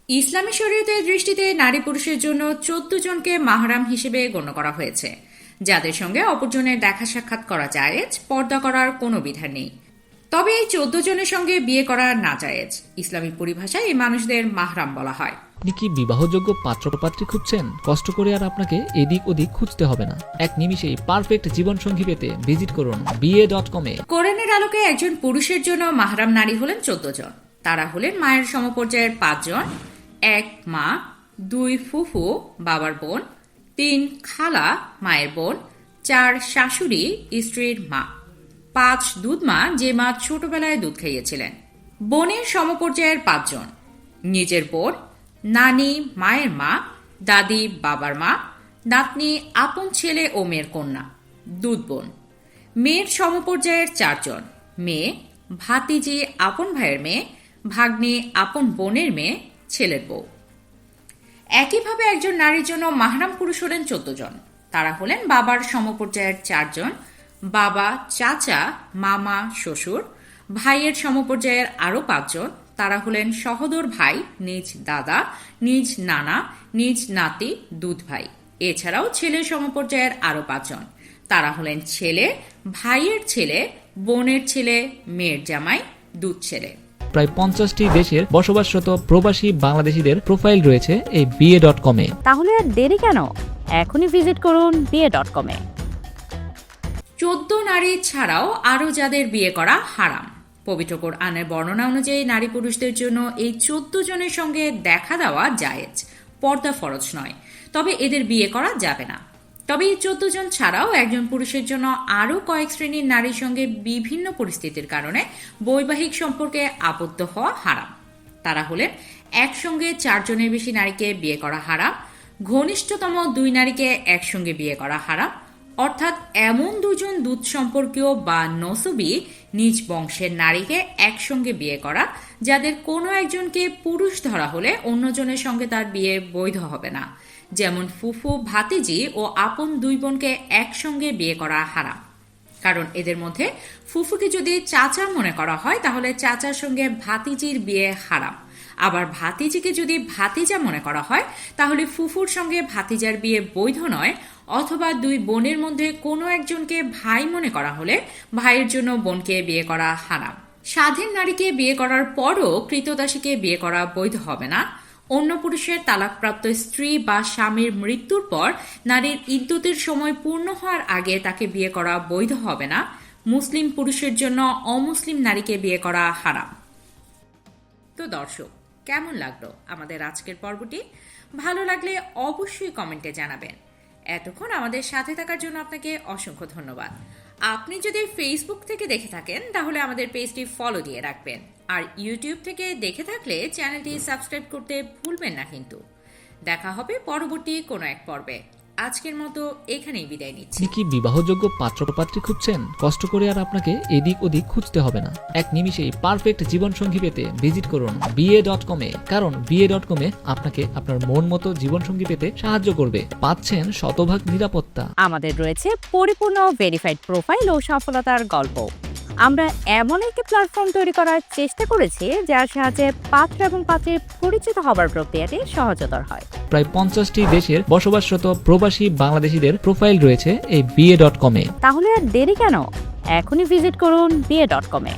ইসলামী শরীয়তের দৃষ্টিতে নারী পুরুষের জন্য 14 জনকে মাহরাম হিসেবে গণ্য করা হয়েছে, যাদের সঙ্গে অপরজনের দেখা সাক্ষাৎ করা জায়েজ, পর্দা করার কোনো বিধান নেই। তবে এই 14 জনের সঙ্গে বিয়ে করা না জায়েজ। ইসলামী পরিভাষায় এই মানুষদের মাহরাম বলা হয়। আপনি কি বিবাহযোগ্য পাত্রপাত্রী খুঁজছেন? কষ্ট করে আর আপনাকে এদিক ওদিক খুঁজতে হবে না। এক নিমিষেই পারফেক্ট জীবনসঙ্গী পেতে ভিজিট করুন BA.com এ। কোরআনের আলোকে একজন পুরুষের জন্য মাহরাম নারী হলেন 14 জন। তারা হলেন মায়ের সমপর্যায়ের 5 জন, 1 মা, 2 ফুফু বাবার বোন, 3 খালা মায়ের বোন, 4 শাশুড়ি স্ত্রীর মা, 5 দুধমা যে মা ছোটবেলায় দুধ খাইয়েছিলেন। বোনের সমপর্যায়ের 5 জন, নিজের বোন, নানি মায়ের মা, দাদি বাবার মা, নাতনি আপন ছেলে ও মেয়ের কন্যা, দুধ বোন। মেয়ের সমপর্যায়ের 4 জন, মেয়ে, ভাতিজি আপন ভাইয়ের মেয়ে, ভাগ্নি আপন বোনের মেয়ে, ছেলের বউ। একইভাবে একজন নারীর জন্য মাহরাম পুরুষ হলেন 14 জন। তারা হলেন বাবার সমপর্যায়ের 4 জন, বাবা, চাচা, মামা, শ্বশুর। ভাইয়ের সমপর্যায়ের আরও 5 জন। তারা হলেন সহোদর ভাই, নিজ দাদা, নিজ নানা, নিজ নাতি, দুধ ভাই। এছাড়াও ছেলের সমপর্যায়ের আরও 5 জন। তারা হলেন ছেলে, ভাইয়ের ছেলে, বোনের ছেলে, মেয়ের জামাই, দুধ ছেলে। প্রায় 50টি দেশের বসবাসরত প্রবাসী বাংলাদেশিদের প্রোফাইল রয়েছে এই BA.com এ। তাহলে আর দেরি কেন? এখনই ভিজিট করুন BA.com এ। 14 নারী ছাড়াও আরও যাদের বিয়ে করা হারাম। পবিত্র কোরআনের বর্ণনা অনুযায়ী নারী পুরুষদের জন্য এই 14 জনের সঙ্গে দেখা দেওয়া জায়েজ, পর্দা ফরজ নয়। তবে এদের বিয়ে করা যাবে না। তবে এই 14 জন ছাড়াও একজন পুরুষের জন্য আরও কয়েক শ্রেণীর নারীর সঙ্গে বিভিন্ন পরিস্থিতির কারণে বৈবাহিক সম্পর্কে আবদ্ধ হওয়া হারাম। তারা হলেন একসঙ্গে 4 জনের বেশি নারীকে বিয়ে করা হারাম, ঘনিষ্ঠতম 2 নারীকে একসঙ্গে বিয়ে করা হারাম, অর্থাৎ এমন 2 জন দুধ সম্পর্কীয় বা নসবি নিজ বংশের নারীকে একসঙ্গে বিয়ে করা, যাদের কোনো একজনকে পুরুষ ধরা হলে অন্যজনের সঙ্গে তার বিয়ে বৈধ হবে না। যেমন ফুফু, ভাতিজি ও আপন 2 বোনকে একসঙ্গে বিয়ে করা হারাম। কারণ এদের মধ্যে ফুফুকে যদি চাচা মনে করা হয় তাহলে চাচার সঙ্গে ভাতিজির বিয়ে হারাম। আবার ভাতিজিকে যদি ভাতিজা মনে করা হয় তাহলে ফুফুর সঙ্গে ভাতিজার বিয়ে বৈধ নয়। অথবা 2 বোনের মধ্যে কোনো একজনকে ভাই মনে করা হলে ভাইয়ের জন্য বোনকে বিয়ে করা হারাম। স্বাধীন নারীকে বিয়ে করার পরও কৃতদাসীকে বিয়ে করা বৈধ হবে না। অন্য পুরুষের তালাকপ্রাপ্ত স্ত্রী বা স্বামীর মৃত্যুর পর নারীর ইদ্যতের সময় পূর্ণ হওয়ার আগে তাকে বিয়ে করা বৈধ হবে না। মুসলিম পুরুষের জন্য অমুসলিম নারীকে বিয়ে করা হারাম। তো দর্শক, কেমন লাগলো আমাদের আজকের পর্বটি? ভালো লাগলে অবশ্যই কমেন্টে জানাবেন। এতক্ষণ আমাদের সাথে থাকার জন্য আপনাকে অসংখ্য ধন্যবাদ। আপনি যদি ফেসবুক থেকে দেখে থাকেন তাহলে আমাদের পেজটি ফলো দিয়ে রাখবেন, আর ইউটিউব থেকে দেখে থাকলে চ্যানেলটি সাবস্ক্রাইব করতে ভুলবেন না কিন্তু। দেখা হবে পরবর্তী কোনো এক পর্বে। আজকের মতো এখানেই বিদায় নিচ্ছি। আপনি কি বিবাহযোগ্য পাত্রপাত্রী খুঁজছেন? কষ্ট করে আর আপনাকে এদিক ওদিক খুঁজতে হবে না। এক নিমিষেই পারফেক্ট জীবনসঙ্গী পেতে ভিজিট করুন BA.com এ। কারণ BA.com এ আপনাকে আপনার মন মতো জীবনসঙ্গী পেতে সাহায্য করবে। পাচ্ছেন শতভাগ নিরাপত্তা। আমাদের রয়েছে পরিপূর্ণ ভেরিফাইড প্রোফাইল ও সফলতার গল্প। আমরা এমন একটি প্ল্যাটফর্ম তৈরি করার চেষ্টা করেছি যার সাহায্যে পাত্র এবং পাত্রীর পরিচিত হবার প্রক্রিয়াটি সহজতর হয়। প্রায় 50টি দেশের বসবাসরত প্রবাসী বাংলাদেশিদের প্রোফাইল রয়েছে এই BA.com এ। তাহলে আর দেরি কেন? এখনই ভিজিট করুন BA.com এ।